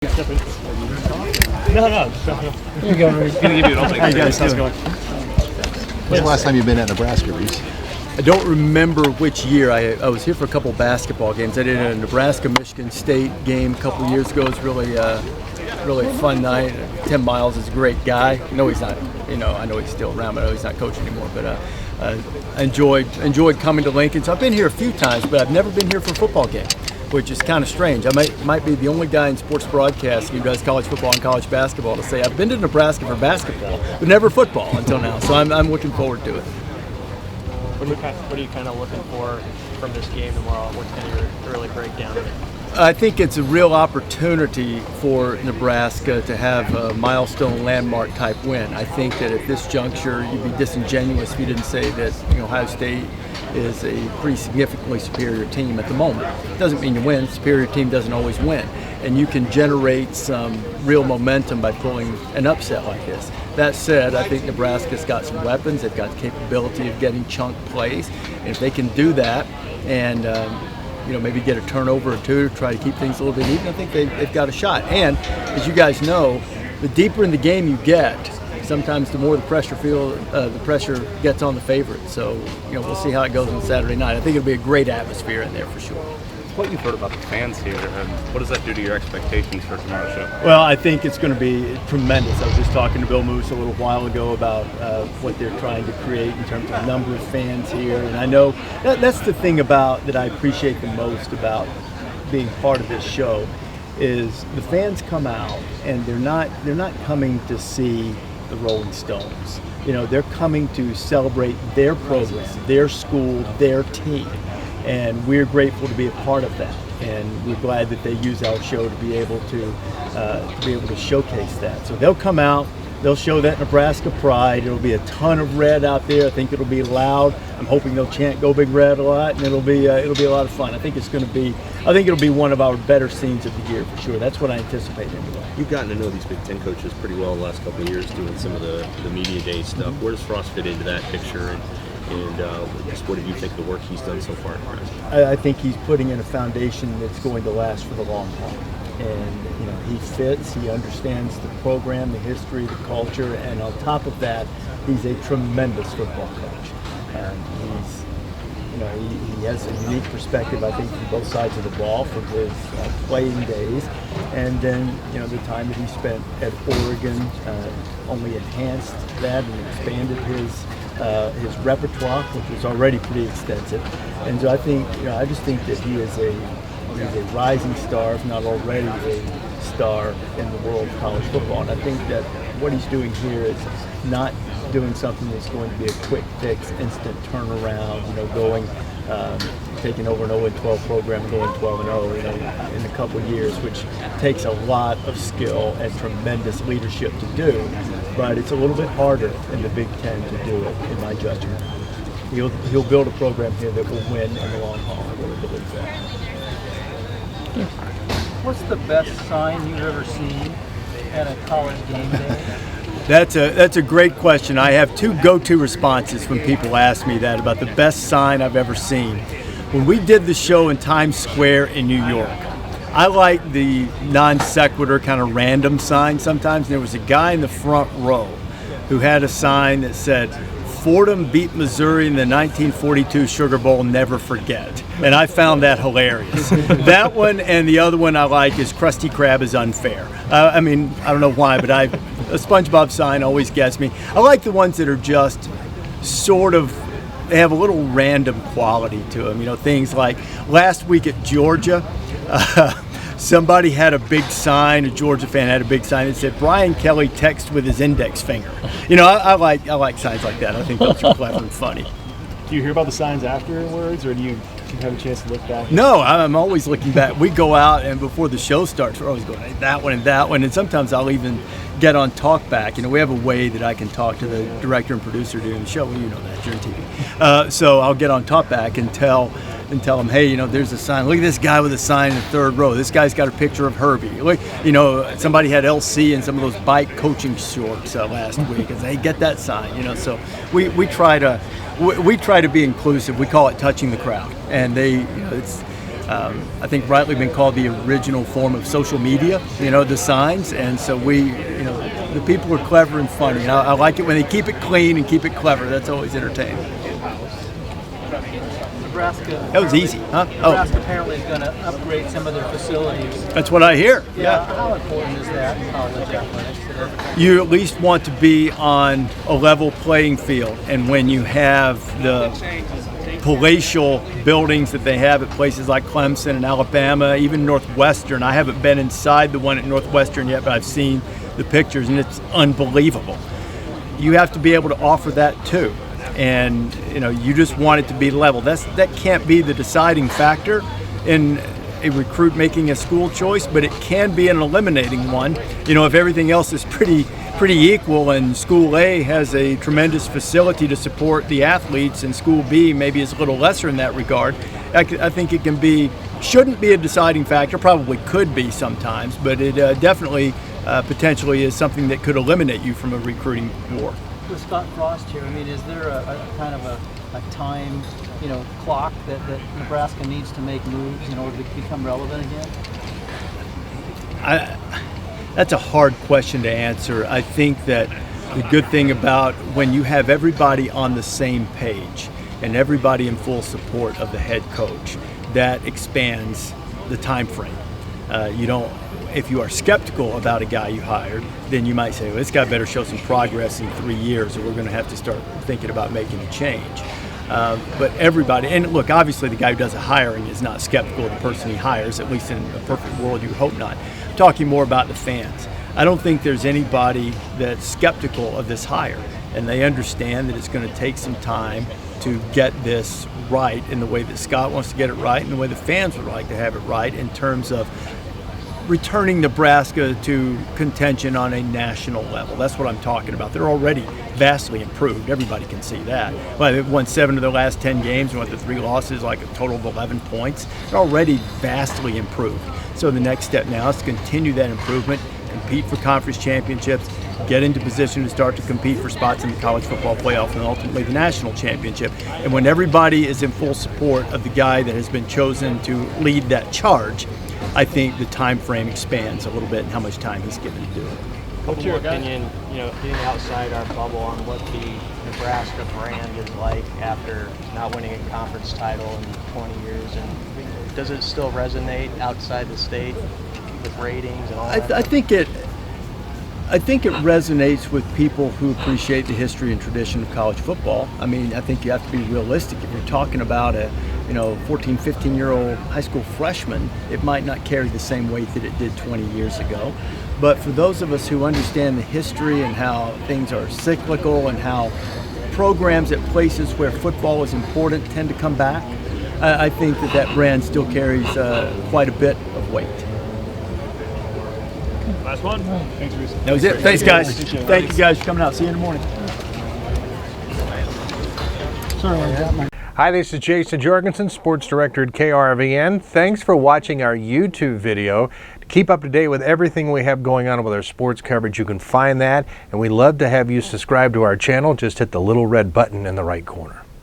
No. Here you go, Rece. How you guys doing? When's the last time you've been at Nebraska, Rece? I don't remember which year. I was here for a couple basketball games. I did a Nebraska-Michigan State game a couple years ago. It was really fun night. Tim Miles is a great guy. No, he's not. I know he's still around, but I know he's not coaching anymore. But I enjoyed coming to Lincoln. So I've been here a few times, but I've never been here for a football game, which is kind of strange. I might be the only guy in sports broadcasting who does college football and college basketball to say I've been to Nebraska for basketball, but never football until now. So I'm looking forward to it. What are you kind of looking for from this game tomorrow? What's kind of your early breakdown of it? I think it's a real opportunity for Nebraska to have a milestone landmark type win. I think that at this juncture, you'd be disingenuous if you didn't say that Ohio State is a pretty significantly superior team at the moment. Doesn't mean you win. Superior team doesn't always win. And you can generate some real momentum by pulling an upset like this. That said, I think Nebraska's got some weapons. They've got the capability of getting chunk plays. And if they can do that and maybe get a turnover or two to try to keep things a little bit even, I think they've got a shot. And as you guys know, the deeper in the game you get, sometimes the more the pressure gets on the favorite. So we'll see how it goes on Saturday night. I think it'll be a great atmosphere in there for sure. What you've heard about the fans here, and what does that do to your expectations for tomorrow's show? Well, I think it's going to be tremendous. I was just talking to Bill Moose a little while ago about what they're trying to create in terms of number of fans here, and I know that's the thing that I appreciate the most about being part of this show is the fans come out and they're not coming to see the Rolling Stones. They're coming to celebrate their program, their school, their team. And we're grateful to be a part of that, and we're glad that they use our show to be able to showcase that. So they'll come out, they'll show that Nebraska pride. It'll be a ton of red out there. I think it'll be loud. I'm hoping they'll chant "Go Big Red" a lot, and it'll be a lot of fun. I think it'll be one of our better scenes of the year for sure. That's what I anticipate anyway. You've gotten to know these Big Ten coaches pretty well the last couple of years, doing some of the media day stuff. Mm-hmm. Where does Frost fit into that picture? And just what do you think of the work he's done so far? I think he's putting in a foundation that's going to last for the long haul. And he fits, he understands the program, the history, the culture, and on top of that, he's a tremendous football coach. He has a unique perspective, I think, from both sides of the ball from his playing days, and then the time that he spent at Oregon only enhanced that and expanded his repertoire, which was already pretty extensive. And so I just think that he's a rising star, if not already a star in the world of college football. And I think that what he's doing here is not doing something that's going to be a quick fix, instant turnaround, taking over an 0-12 program and going 12-0 in a couple of years, which takes a lot of skill and tremendous leadership to do. But it's a little bit harder in the Big Ten to do it, in my judgment. He'll build a program here that will win in the long haul. I really believe that. What's the best sign you've ever seen at a college game day? That's a great question. I have two go-to responses when people ask me that about the best sign I've ever seen. When we did the show in Times Square in New York, I like the non sequitur kind of random sign sometimes. And there was a guy in the front row who had a sign that said, "Fordham beat Missouri in the 1942 Sugar Bowl, never forget." And I found that hilarious. That one, and the other one I like is "Krusty Krab is unfair." I don't know why, but a SpongeBob sign always gets me. I like the ones that are just sort of, they have a little random quality to them. Things like last week at Georgia, somebody had a big sign, a Georgia fan had a big sign that said, "Brian Kelly texts with his index finger." I like signs like that. I think those are clever and funny. Do you hear about the signs afterwards, or do you have a chance to look back? No, I'm always looking back. We go out, and before the show starts, we're always going, "Hey, that one and that one," and sometimes I'll even get on talkback. We have a way that I can talk to the director and producer during the show. Well, you know that, you're on TV. So I'll get on talkback and tell them, "Hey, there's a sign. Look at this guy with a sign in the third row. This guy's got a picture of Herbie." Look, somebody had LC in some of those bike coaching shorts last week, and they get that sign. So we try to be inclusive. We call it touching the crowd, and I think rightly been called the original form of social media, the signs. And so the people are clever and funny. And I like it when they keep it clean and keep it clever. That's always entertaining. Nebraska. That was easy, huh? Nebraska apparently is going to upgrade some of their facilities. That's what I hear. Yeah. How important is that in college athletics today? You at least want to be on a level playing field. And when you have the palatial buildings that they have at places like Clemson and Alabama, even Northwestern. I haven't been inside the one at Northwestern yet, but I've seen the pictures, and it's unbelievable. You have to be able to offer that too. And you just want it to be level. That can't be the deciding factor in a recruit making a school choice, but it can be an eliminating one. If everything else is pretty equal and School A has a tremendous facility to support the athletes and School B maybe is a little lesser in that regard, I think it shouldn't be a deciding factor, probably could be sometimes, but it definitely potentially is something that could eliminate you from a recruiting war. With Scott Frost here, is there a kind of a time, clock that Nebraska needs to make moves in order to become relevant again? That's a hard question to answer. I think that the good thing about when you have everybody on the same page and everybody in full support of the head coach, that expands the time frame. If you are skeptical about a guy you hired, then you might say, well, this guy better show some progress in 3 years or we're going to have to start thinking about making a change. But everybody, and look, obviously the guy who does the hiring is not skeptical of the person he hires, at least in a perfect world you would hope not. I'm talking more about the fans. I don't think there's anybody that's skeptical of this hire, and they understand that it's going to take some time to get this right in the way that Scott wants to get it right and the way the fans would like to have it right in terms of returning Nebraska to contention on a national level. That's what I'm talking about. They're already vastly improved. Everybody can see that. Well, they've won 7 of their last 10 games and went to 3 losses, like a total of 11 points. They're already vastly improved. So the next step now is to continue that improvement, compete for conference championships, get into position to start to compete for spots in the college football playoff and ultimately the national championship. And when everybody is in full support of the guy that has been chosen to lead that charge, I think the time frame expands a little bit and how much time he's given to do it. What's your opinion, being outside our bubble on what the Nebraska brand is like after not winning a conference title in 20 years? And does it still resonate outside the state with ratings and all that? I think it resonates with people who appreciate the history and tradition of college football. I think you have to be realistic. If you're talking about a 14, 15-year-old high school freshman, it might not carry the same weight that it did 20 years ago. But for those of us who understand the history and how things are cyclical and how programs at places where football is important tend to come back, I think that brand still carries quite a bit of weight. Last one. Thanks, Rece. That was it. Thanks, guys. Thank you guys for coming out. See you in the morning. Hi, this is Jason Jorgensen, Sports Director at KRVN. Thanks for watching our YouTube video. To keep up to date with everything we have going on with our sports coverage, you can find that. And we'd love to have you subscribe to our channel. Just hit the little red button in the right corner.